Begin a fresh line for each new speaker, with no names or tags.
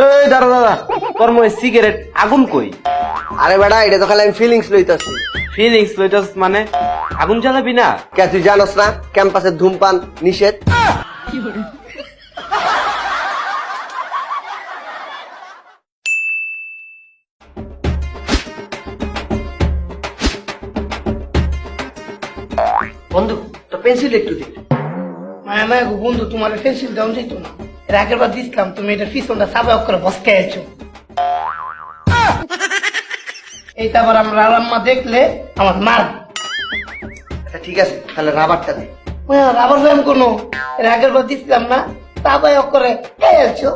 এই দাঁড়া দাঁড়া, তোর মনে সিগারেট আগুন কই?
আরে বেটা এটা তো খালি আমি ফিলিংস লইতাছি।
ফিলিংস লইটাস মানে আগুন জ্বালাবি না?
কে তুই জানোস না ক্যাম্পাসে ধূমপান নিষেধ? বন্ধু তো পেন্সিল একটু দে।
মায়া মায়া গো বন্ধু, তোমার পেন্সিল দেওয়া যেত না? এর আগের বার দিছিলাম, তুমি এটা পিছনটা সাবাই করে বসকে আছো। এইটা আবার আমরা আরাম্মা দেখলে আমার মার।
আচ্ছা ঠিক আছে, তাহলে রাবারটা দে।
মায়া রাবার ব্যায়াম কোনো, এর আগের বার দিছিলাম না, সাবাই করে আছো।